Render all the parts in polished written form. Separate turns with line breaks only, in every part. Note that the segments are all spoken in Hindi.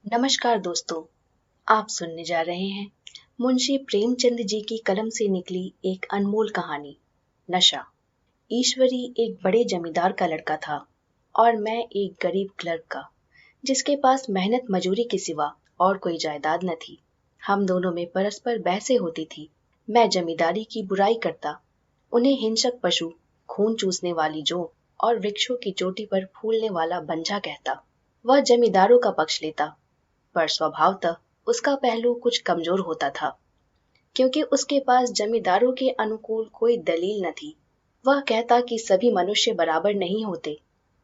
नमस्कार दोस्तों, आप सुनने जा रहे हैं मुंशी प्रेमचंद जी की कलम से निकली एक अनमोल कहानी, नशा। ईश्वरी एक बड़े जमींदार का लड़का था और मैं एक गरीब क्लर्क का, जिसके पास मेहनत मजूरी के सिवा और कोई जायदाद न थी। हम दोनों में परस्पर बहसें होती थी। मैं जमींदारी की बुराई करता, उन्हें हिंसक पशु, खून चूसने वाली जोंक और वृक्षों की चोटी पर फूलने वाला बंझा कहता। वह जमींदारों का पक्ष लेता, पर स्वभावतः उसका पहलू कुछ कमजोर होता था, क्योंकि उसके पास जमींदारों के अनुकूल कोई दलील न थी। वह कहता कि सभी मनुष्य बराबर नहीं होते,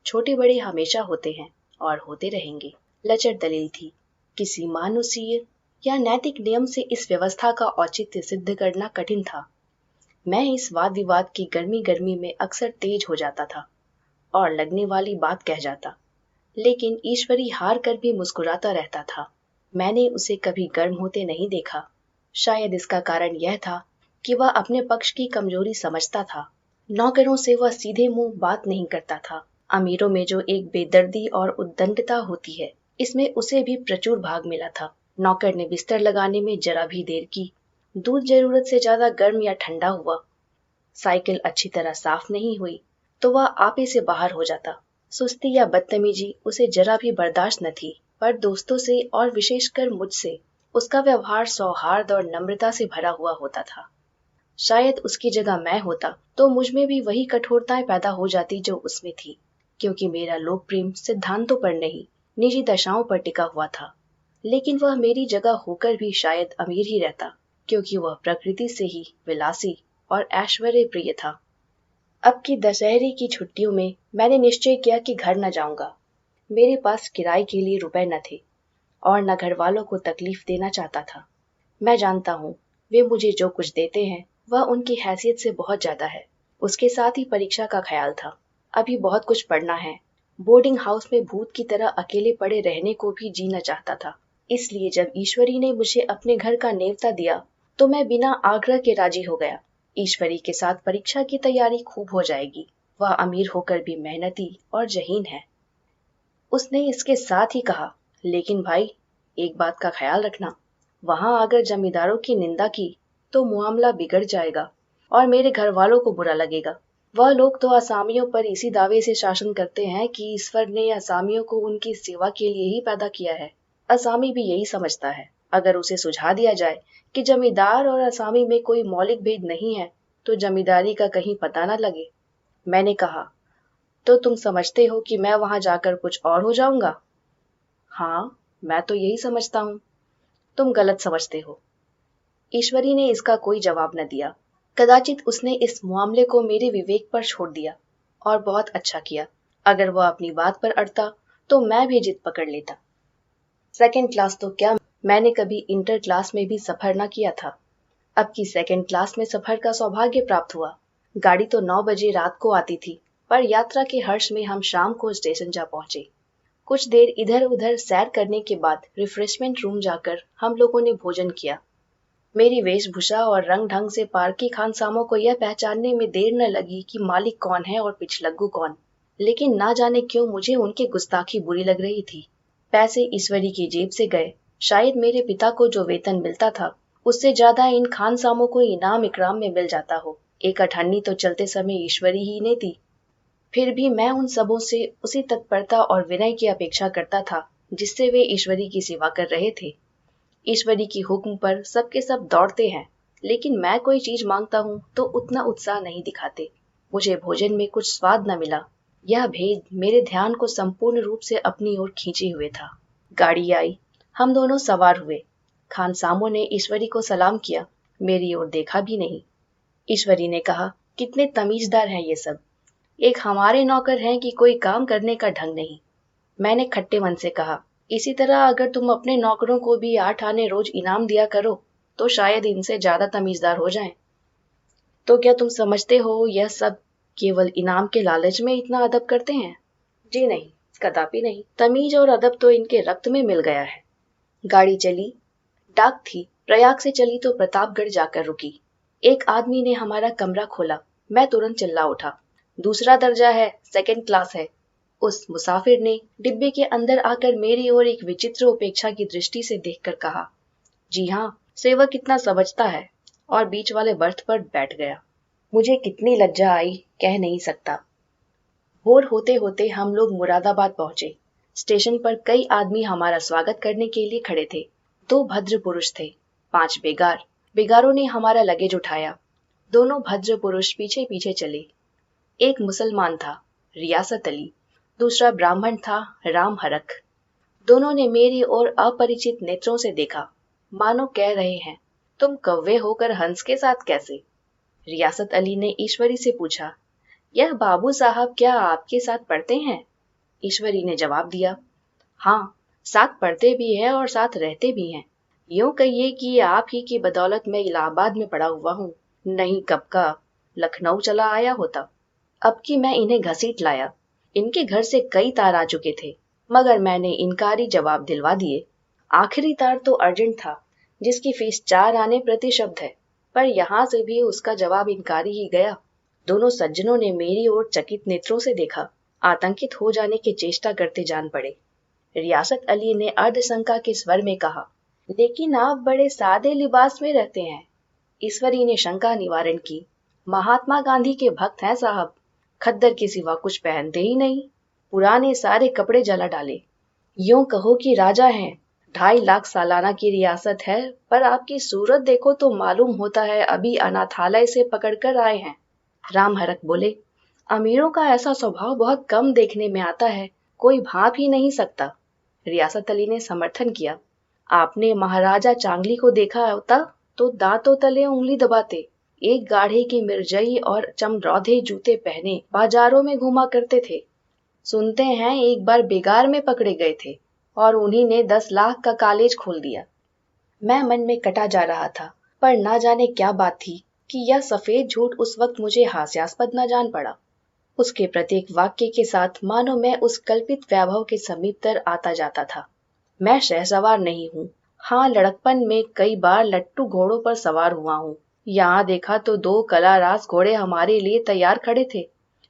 छोटे बड़े हमेशा होते हैं और होते रहेंगे। लचर दलील थी। किसी मानुषीय या नैतिक नियम से इस व्यवस्था का औचित्य सिद्ध करना कठिन था। मैं इस वाद विवाद की गर्मी गर्मी में अक्सर तेज हो जाता था और लगने वाली बात कह जाता, लेकिन ईश्वरी हार कर भी मुस्कुराता रहता था। मैंने उसे कभी गर्म होते नहीं देखा। शायद इसका कारण यह था कि वह अपने पक्ष की कमजोरी समझता था। नौकरों से वह सीधे मुंह बात नहीं करता था। अमीरों में जो एक बेदर्दी और उद्दंडता होती है, इसमें उसे भी प्रचुर भाग मिला था। नौकर ने बिस्तर लगाने में जरा भी देर की, दूध जरूरत से ज्यादा गर्म या ठंडा हुआ, साइकिल अच्छी तरह साफ नहीं हुई, तो वह आपे से बाहर हो जाता। सुस्ती या बदतमीजी उसे जरा भी बर्दाश्त न थी, पर दोस्तों से और विशेषकर मुझसे उसका व्यवहार सौहार्द और नम्रता से भरा हुआ होता था। शायद उसकी जगह मैं होता तो मुझ में भी वही कठोरताएं पैदा हो जाती जो उसमें थी, क्योंकि मेरा लोक प्रेम सिद्धांतों पर नहीं, निजी दशाओं पर टिका हुआ था। लेकिन वह मेरी जगह होकर भी शायद अमीर ही रहता, क्योंकि वह प्रकृति से ही विलासी और ऐश्वर्य प्रिय था। अब की दशहरे की छुट्टियों में मैंने निश्चय किया कि घर न जाऊंगा। मेरे पास किराए के लिए रुपए न थे और न घर वालों को तकलीफ देना चाहता था। मैं जानता हूँ, वे मुझे जो कुछ देते हैं वह उनकी हैसियत से बहुत ज्यादा है। उसके साथ ही परीक्षा का ख्याल था। अभी बहुत कुछ पढ़ना है। बोर्डिंग हाउस में भूत की तरह अकेले पड़े रहने को भी जीना चाहता था। इसलिए जब ईश्वरी ने मुझे अपने घर का नेवता दिया तो मैं बिना आग्रह के राजी हो गया। ईश्वरी के साथ परीक्षा की तैयारी खूब हो जाएगी। वह अमीर होकर भी मेहनती और जहीन है। उसने इसके साथ ही कहा, लेकिन भाई, एक बात का ख्याल रखना, वहां अगर जमींदारों की निंदा की तो मामला बिगड़ जाएगा और मेरे घर वालों को बुरा लगेगा। वह लोग तो असामियों पर इसी दावे से शासन करते हैं कि ईश्वर ने असामियों को उनकी सेवा के लिए ही पैदा किया है। असामी भी यही समझता है। अगर उसे सुझा दिया जाए कि जमींदार और असामी में कोई मौलिक भेद नहीं है, तो जमींदारी का कहीं पता न लगे। मैंने कहा, तो तुम समझते हो कि मैं वहां जाकर कुछ और हो जाऊंगा? हाँ, मैं तो यही समझता हूँ। तुम गलत समझते हो। ईश्वरी ने इसका कोई जवाब न दिया। कदाचित उसने इस मामले को मेरे विवेक पर छोड़ दिया, और बहुत अच्छा किया। अगर वह अपनी बात पर अड़ता तो मैं भी जिद पकड़ लेता। सेकंड क्लास तो क्या, मैंने कभी इंटर क्लास में भी सफर न किया था। अब की सेकंड क्लास में सफर का सौभाग्य प्राप्त हुआ। गाड़ी तो 9 बजे रात को आती थी, पर यात्रा के हर्ष में हम शाम को स्टेशन जा पहुंचे। कुछ देर इधर उधर सैर करने के बाद रिफ्रेशमेंट रूम जाकर हम लोगों ने भोजन किया। मेरी वेशभूषा और रंग ढंग से पारकी खानसामों को यह पहचानने में देर न लगी कि मालिक कौन है और पिछलग्गू कौन। लेकिन ना जाने क्यों मुझे उनकी गुस्ताखी बुरी लग रही थी। पैसे ईश्वरी की जेब से गए। शायद मेरे पिता को जो वेतन मिलता था, उससे ज्यादा इन खानसामों को इनाम इकराम में मिल जाता हो। एक अठन्नी तो चलते समय ईश्वरी ही ने दी। फिर भी मैं उन सबों से उसी तत्परता और विनय की अपेक्षा करता था जिससे वे ईश्वरी की सेवा कर रहे थे। ईश्वरी की हुक्म पर सबके सब दौड़ते हैं, लेकिन मैं कोई चीज मांगता हूँ तो उतना उत्साह नहीं दिखाते। मुझे भोजन में कुछ स्वाद न मिला। यह भेद मेरे ध्यान को संपूर्ण रूप से अपनी ओर खींचे हुए था। गाड़ी आई, हम दोनों सवार हुए। खानसामों ने ईश्वरी को सलाम किया, मेरी ओर देखा भी नहीं। ईश्वरी ने कहा, कितने तमीजदार हैं ये सब। एक हमारे नौकर हैं कि कोई काम करने का ढंग नहीं। मैंने खट्टे मन से कहा, इसी तरह अगर तुम अपने नौकरों को भी 8 आने रोज इनाम दिया करो तो शायद इनसे ज्यादा तमीजदार हो जाएं। तो क्या तुम समझते हो यह सब केवल इनाम के लालच में इतना अदब करते हैं? जी नहीं, कदापि नहीं। तमीज और अदब तो इनके रक्त में मिल गया है। गाड़ी चली। डाक थी, प्रयाग से चली तो प्रतापगढ़ जाकर रुकी। एक आदमी ने हमारा कमरा खोला। मैं तुरंत चिल्ला उठा, दूसरा दर्जा है, सेकंड क्लास है। उस मुसाफिर ने डिब्बे के अंदर आकर मेरी ओर एक विचित्र उपेक्षा की दृष्टि से देखकर कहा, जी हाँ, सेवक कितना समझता है, और बीच वाले बर्थ पर बैठ गया। मुझे कितनी लज्जा आई, कह नहीं सकता। भोर होते होते हम लोग मुरादाबाद पहुंचे। स्टेशन पर कई आदमी हमारा स्वागत करने के लिए खड़े थे। 2 भद्र पुरुष थे, 5 बेगार। बेगारों ने हमारा लगेज उठाया। दोनों भद्र पुरुष पीछे पीछे चले। एक मुसलमान था, रियासत अली, दूसरा ब्राह्मण था, राम हरख। दोनों ने मेरी ओर अपरिचित नेत्रों से देखा, मानो कह रहे हैं, तुम कौवे होकर हंस के साथ कैसे? रियासत अली ने ईश्वरी से पूछा, यह बाबू साहब क्या आपके साथ पढ़ते हैं? ईश्वरी ने जवाब दिया, हाँ, साथ पढ़ते भी हैं और साथ रहते भी हैं। यूं कहिए कि आप ही की बदौलत मैं इलाहाबाद में पड़ा हुआ हूँ, नहीं कब का लखनऊ चला आया होता। अब कि मैं इन्हें घसीट लाया। इनके घर से कई तार आ चुके थे, मगर मैंने इनकारी जवाब दिलवा दिए। आखिरी तार तो अर्जेंट था, जिसकी फीस 4 आने प्रति शब्द है, पर यहाँ से भी उसका जवाब इनकारी ही गया। दोनों सज्जनों ने मेरी ओर चकित नेत्रों से देखा, आतंकित हो जाने की चेष्टा करते जान पड़े। रियासत अली ने अर्धशंका के स्वर में कहा, लेकिन आप बड़े सादे लिबास में रहते हैं। ईश्वरी ने शंका निवारण की, महात्मा गांधी के भक्त हैं साहब, खद्दर के सिवा कुछ पहनते ही नहीं, पुराने सारे कपड़े जला डाले। यूं कहो कि राजा हैं, 2.5 लाख सालाना की रियासत है, पर आपकी सूरत देखो तो मालूम होता है अभी अनाथालय से पकड़कर आए हैं। राम हरख बोले, अमीरों का ऐसा स्वभाव बहुत कम देखने में आता है, कोई भाप ही नहीं सकता। रियासत अली ने समर्थन किया, आपने महाराजा चांगली को देखा होता तो दांतों तले उंगली दबाते। एक गाढ़े की मिर्जई और चमरौधे जूते पहने बाजारों में घुमा करते थे। सुनते हैं एक बार बेगार में पकड़े गए थे और उन्हीं ने 10 लाख का कॉलेज खोल दिया। मैं मन में कटा जा रहा था, पर ना जाने क्या बात थी कि यह सफेद झूठ उस वक्त मुझे हास्यास्पद न जान पड़ा। उसके प्रत्येक वाक्य के साथ मानो मैं उस कल्पित वैभव के समीप तर आता जाता था। मैं शहसवार नहीं हूँ, हाँ, लड़कपन में कई बार लट्टू घोड़ों पर सवार हुआ हूँ। यहाँ देखा तो 2 कलारास घोड़े हमारे लिए तैयार खड़े थे।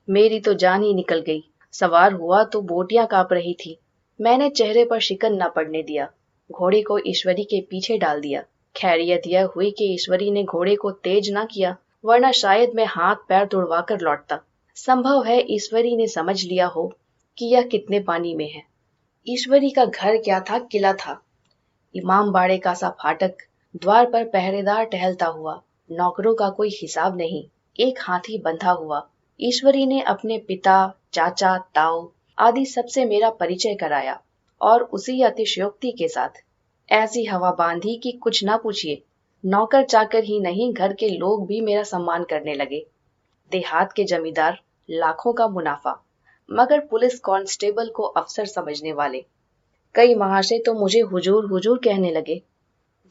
मेरी तो जान ही निकल गई। सवार हुआ तो बोटियां कांप रही थी। मैंने चेहरे पर शिकन न पड़ने दिया, घोड़े को ईश्वरी के पीछे डाल दिया। खैरियत यह हुई कि ईश्वरी ने घोड़े को तेज न किया, वरना शायद मैं हाथ पैर तुड़वा कर लौटता। संभव है ईश्वरी ने समझ लिया हो कि यह कितने पानी में है। ईश्वरी का घर क्या था, किला था। इमाम बाड़े का सा फाटक, द्वार पर पहरेदार टहलता हुआ, नौकरों का कोई हिसाब नहीं, एक हाथी बंधा हुआ। ईश्वरी ने अपने पिता, चाचा, ताऊ आदि सबसे मेरा परिचय कराया, और उसी अतिशयोक्ति के साथ। ऐसी हवा बांधी कि कुछ ना पूछिए, नौकर चाकर ही नहीं, घर के लोग भी मेरा सम्मान करने लगे। देहात के जमींदार, लाखों का मुनाफा, मगर पुलिस कांस्टेबल को अफसर समझने वाले। कई महाशय तो मुझे हुजूर हुजूर कहने लगे।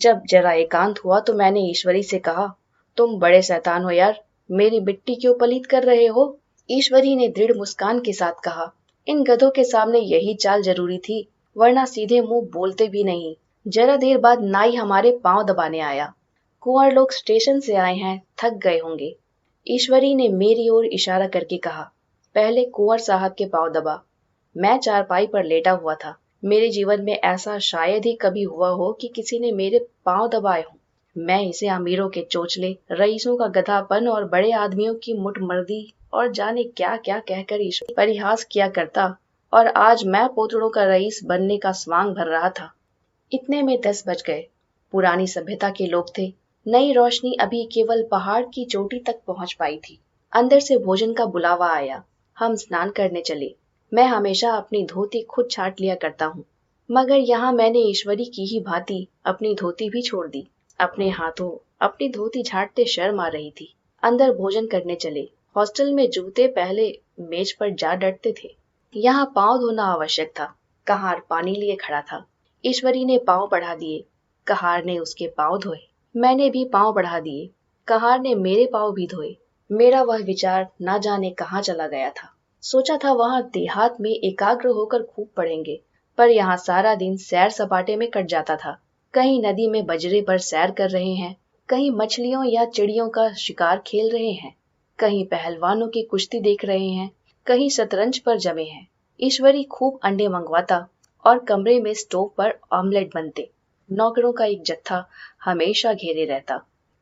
जब जरा एकांत हुआ तो मैंने ईश्वरी से कहा, तुम बड़े शैतान हो यार, मेरी मिट्टी क्यों पलीत कर रहे हो? ईश्वरी ने दृढ़ मुस्कान के साथ कहा, इन गधों के सामने यही चाल जरूरी थी, वरना सीधे मुंह बोलते भी नहीं। जरा देर बाद नाई हमारे पांव दबाने आया। कुंवर लोग स्टेशन से आए हैं, थक गए होंगे। ईश्वरी ने मेरी ओर इशारा करके कहा, पहले कुंवर साहब के पांव दबा। मैं चारपाई पर लेटा हुआ था। मेरे जीवन में ऐसा शायद ही कभी हुआ हो कि किसी ने मेरे पांव दबाए हों। मैं इसे अमीरों के चोचले, रईसों का गधापन और बड़े आदमियों की मुठमर्दी और जाने क्या क्या कहकर ईश्वर परिहास किया करता, और आज मैं पोतड़ों का रईस बनने का स्वांग भर रहा था। इतने में 10 बज गए। पुरानी सभ्यता के लोग थे। नई रोशनी अभी केवल पहाड़ की चोटी तक पहुंच पाई थी। अंदर से भोजन का बुलावा आया। हम स्नान करने चले। मैं हमेशा अपनी धोती खुद छाट लिया करता हूँ, मगर यहाँ मैंने ईश्वरी की ही भांति अपनी धोती भी छोड़ दी। अपने हाथों अपनी धोती झाड़ते शर्म आ रही थी। अंदर भोजन करने चले। हॉस्टल में जूते पहले मेज पर जा डटते थे, यहाँ पांव धोना आवश्यक था। कहार पानी लिए खड़ा था। ईश्वरी ने पांव बढ़ा दिए, कहार ने उसके पांव धोए। मैंने भी पांव बढ़ा दिए, कहार ने मेरे पांव भी धोए। मेरा वह विचार ना जाने कहाँ चला गया था। सोचा था वहां देहात में एकाग्र होकर खूब पढ़ेंगे, पर यहाँ सारा दिन सैर सपाटे में कट जाता था। कहीं नदी में बजरे पर सैर कर रहे हैं, कहीं मछलियों या चिड़ियों का शिकार खेल रहे हैं, कहीं पहलवानों की कुश्ती देख रहे हैं, कहीं शतरंज पर जमे हैं। ईश्वरी खूब अंडे मंगवाता और कमरे में स्टोव पर ऑमलेट बनते। नौकरों का एक जत्था हमेशा घेरे रहता।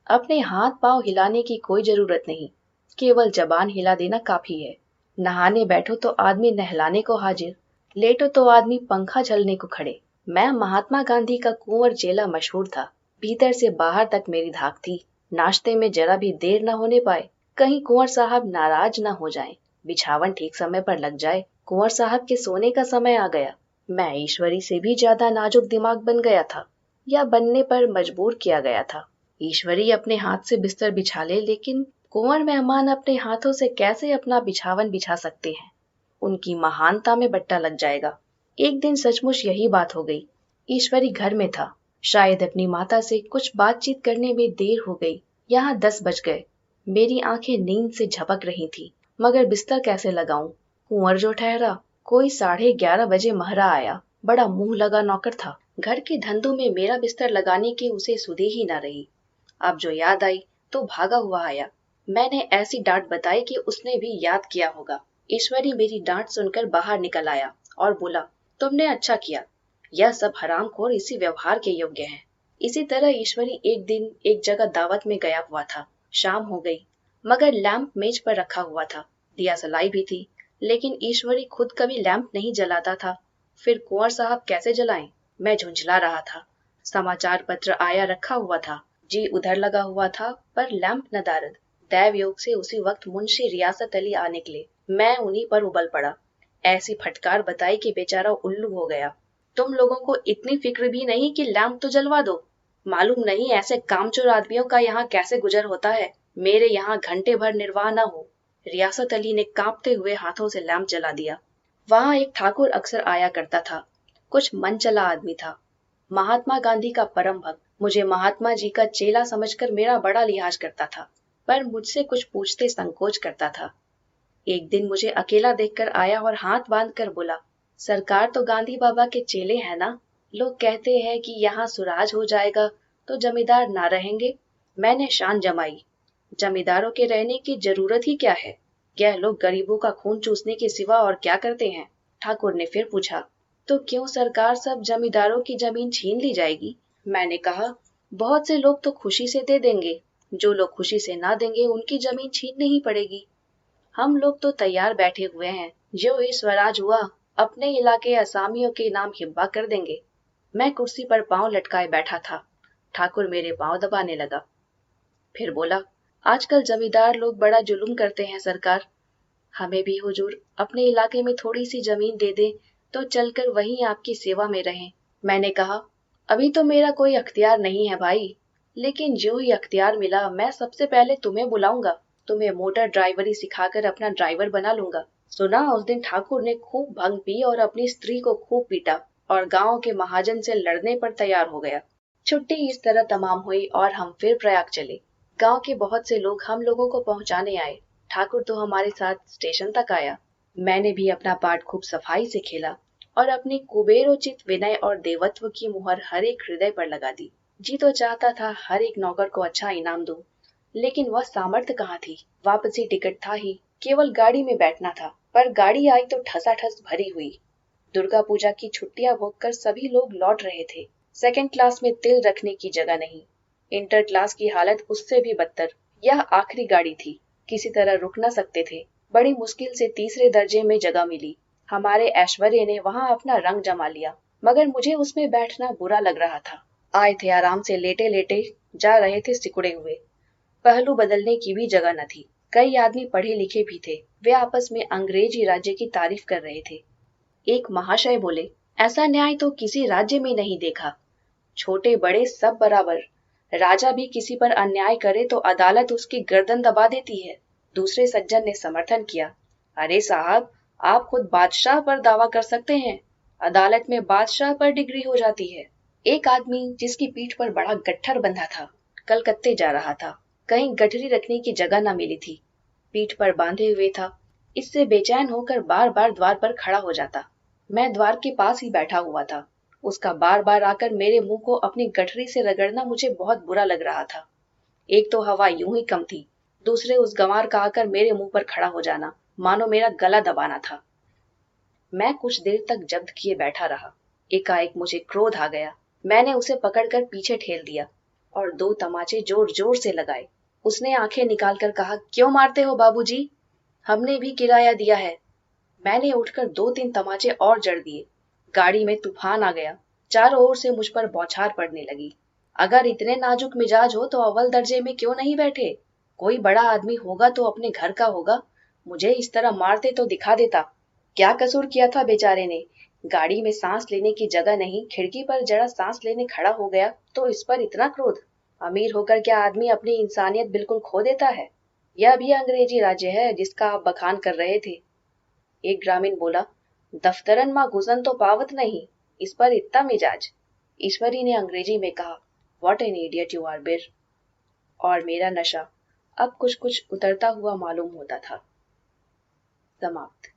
अपने हाथ पांव हिलाने की कोई जरूरत नहीं, केवल जबान हिला देना काफी है। नहाने बैठो तो आदमी नहलाने को हाजिर, लेटो तो आदमी पंखा झलने को खड़े। मैं महात्मा गांधी का कुंवर चेला मशहूर था। भीतर से बाहर तक मेरी धाक थी। नाश्ते में जरा भी देर न होने पाए, कहीं कुंवर साहब नाराज न हो जाएं, बिछावन ठीक समय पर लग जाए। कुंवर साहब के सोने का समय आ गया। मैं ईश्वरी से भी ज्यादा नाजुक दिमाग बन गया था, या बनने पर मजबूर किया गया था। ईश्वरी अपने हाथ से बिस्तर बिछा ले, लेकिन कुंवर मेहमान अपने हाथों से कैसे अपना बिछावन बिछा सकते हैं? उनकी महानता में बट्टा लग जाएगा। एक दिन सचमुच यही बात हो गई। ईश्वरी घर में था। शायद अपनी माता से कुछ बातचीत करने में देर हो गई। यहाँ 10 बज गए। मेरी आंखें नींद से झपक रही थी, मगर बिस्तर कैसे लगाऊं? कुंवर जो ठहरा, कोई 11:30 बजे महरा आया। बड़ा मुंह लगा नौकर था। घर के धंधों में मेरा बिस्तर लगाने की उसे सुधे ही न रही। अब जो याद आई तो भागा हुआ आया। मैंने ऐसी डांट बताई कि उसने भी याद किया होगा। ईश्वरी मेरी डांट सुनकर बाहर निकल आया और बोला, तुमने अच्छा किया। यह सब हरामखोर इसी व्यवहार के योग्य हैं। इसी तरह ईश्वरी एक दिन एक जगह दावत में गया हुआ था। शाम हो गई, मगर लैंप मेज पर रखा हुआ था। दिया सलाई भी थी, लेकिन ईश्वरी खुद कभी लैंप नहीं जलाता था। फिर कुंवर साहब कैसे जलाएं? मैं झुंझला रहा था। समाचार पत्र आया रखा हुआ था। जी उधर लगा हुआ था, पर लैंप नदारद। दैव योग से उसी वक्त मुंशी रियासत अली आ निकले। मैं उन्हीं पर उबल पड़ा। ऐसी फटकार बताई कि बेचारा उल्लू हो गया। तुम लोगों को इतनी फिक्र भी नहीं कि लैंप तो जलवा दो? मालूम नहीं ऐसे कामचोर आदमियों का यहाँ कैसे गुजर होता है। मेरे यहाँ घंटे भर निर्वाह न हो। रियासत अली ने कांपते हुए हाथों से लैंप जला दिया। वहां एक ठाकुर अक्सर आया करता था। कुछ मन चला आदमी था। महात्मा गांधी का परम भक्त। मुझे महात्मा जी का चेला समझकर मेरा बड़ा लिहाज करता था, पर मुझसे कुछ पूछते संकोच करता था। एक दिन मुझे अकेला देखकर आया और हाथ बांधकर बोला, सरकार तो गांधी बाबा के चेले हैं ना? लोग कहते हैं कि यहाँ सुराज हो जाएगा तो जमींदार ना रहेंगे। मैंने शान जमाई, जमींदारों के रहने की जरूरत ही क्या है? यह लोग गरीबों का खून चूसने के सिवा और क्या करते हैं? ठाकुर ने फिर पूछा, तो क्यों सरकार सब जमींदारों की जमीन छीन ली जाएगी? मैंने कहा, बहुत से लोग तो खुशी से दे देंगे, जो लोग खुशी से ना देंगे उनकी जमीन छीननी ही पड़ेगी। हम लोग तो तैयार बैठे हुए हैं, जो ही स्वराज हुआ अपने इलाके असामियों के नाम हिब्बा कर देंगे। मैं कुर्सी पर पांव लटकाए बैठा था। ठाकुर मेरे पांव दबाने लगा। फिर बोला, आजकल जमींदार लोग बड़ा जुल्म करते हैं सरकार। हमें भी हुजूर अपने इलाके में थोड़ी सी जमीन दे दे तो चलकर वहीं आपकी सेवा में रहें। मैंने कहा, अभी तो मेरा कोई अख्तियार नहीं है भाई, लेकिन जो ही अख्तियार मिला मैं सबसे पहले तुम्हें बुलाऊंगा। तुम्हें मोटर ड्राइवरी सिखाकर अपना ड्राइवर बना लूंगा। सुना उस दिन ठाकुर ने खूब भंग पी और अपनी स्त्री को खूब पीटा और गांव के महाजन से लड़ने पर तैयार हो गया। छुट्टी इस तरह तमाम हुई और हम फिर प्रयाग चले। गांव के बहुत से लोग हम लोगों को पहुंचाने आए। ठाकुर तो हमारे साथ स्टेशन तक आया। मैंने भी अपना पार्ट खूब सफाई से खेला और अपनी कुबेरोचित विनय और देवत्व की मुहर हर एक हृदय पर लगा दी। जी तो चाहता था हर एक नौकर को अच्छा इनाम दूं, लेकिन वह सामर्थ्य कहाँ थी। वापसी टिकट था ही, केवल गाड़ी में बैठना था, पर गाड़ी आई तो ठसाठस भरी हुई। दुर्गा पूजा की छुट्टियां भोगकर सभी लोग लौट रहे थे। सेकंड क्लास में तिल रखने की जगह नहीं। इंटर क्लास की हालत उससे भी बदतर। यह आखिरी गाड़ी थी, किसी तरह रुक न सकते थे। बड़ी मुश्किल से तीसरे दर्जे में जगह मिली। हमारे ऐश्वर्य ने वहां अपना रंग जमा लिया, मगर मुझे उसमें बैठना बुरा लग रहा था। आए थे आराम से लेटे लेटे, जा रहे थे सिकुड़े हुए। पहलू बदलने की भी जगह न थी। कई आदमी पढ़े लिखे भी थे। वे आपस में अंग्रेजी राज्य की तारीफ कर रहे थे। एक महाशय बोले, ऐसा न्याय तो किसी राज्य में नहीं देखा। छोटे बड़े सब बराबर। राजा भी किसी पर अन्याय करे तो अदालत उसकी गर्दन दबा देती है। दूसरे सज्जन ने समर्थन किया, अरे साहब, आप खुद बादशाह पर दावा कर सकते हैं, अदालत में बादशाह पर डिग्री हो जाती है। एक आदमी जिसकी पीठ पर बड़ा गट्ठर बंधा था, कलकत्ते जा रहा था। कहीं गठरी रखने की जगह न मिली थी। पीठ पर बांधे हुए था। इससे बेचैन होकर बार बार द्वार पर खड़ा हो जाता। मैं द्वार के पास ही बैठा हुआ था। उसका बार बार आकर मेरे मुंह को अपनी गठरी से रगड़ना मुझे बहुत बुरा लग रहा था। एक तो हवा यूं ही कम थी, दूसरे उस गंवार का आकर मेरे मुंह पर खड़ा हो जाना मानो मेरा गला दबाना था। मैं कुछ देर तक जब्त किए बैठा रहा। एकाएक मुझे क्रोध आ गया। मैंने उसे पकड़कर पीछे ठेल दिया और 2 तमाचे जोर जोर से लगाए। उसने आंखें निकालकर कहा, क्यों मारते हो बाबूजी? हमने भी किराया दिया है। मैंने उठकर 2-3 तमाचे और जड़ दिए। गाड़ी में तूफान आ गया। चारों ओर से मुझ पर बौछार पड़ने लगी। अगर इतने नाजुक मिजाज हो तो अव्वल दर्जे में क्यों नहीं बैठे? कोई बड़ा आदमी होगा तो अपने घर का होगा। मुझे इस तरह मारते तो दिखा देता। क्या कसूर किया था बेचारे ने? गाड़ी में सांस लेने की जगह नहीं, खिड़की पर जरा सांस लेने खड़ा हो गया तो इस पर इतना क्रोध? अमीर होकर क्या आदमी अपनी इंसानियत बिल्कुल खो देता है? यह भी अंग्रेजी राज्य है जिसका आप बखान कर रहे थे। एक ग्रामीण बोला, दफ्तरन माँ घुसन तो पावत नहीं, इस पर इतना मिजाज? ईश्वरी ने अंग्रेजी में कहा, what an idiot you are बिर। और मेरा नशा अब कुछ कुछ उतरता हुआ मालूम होता था। समाप्त।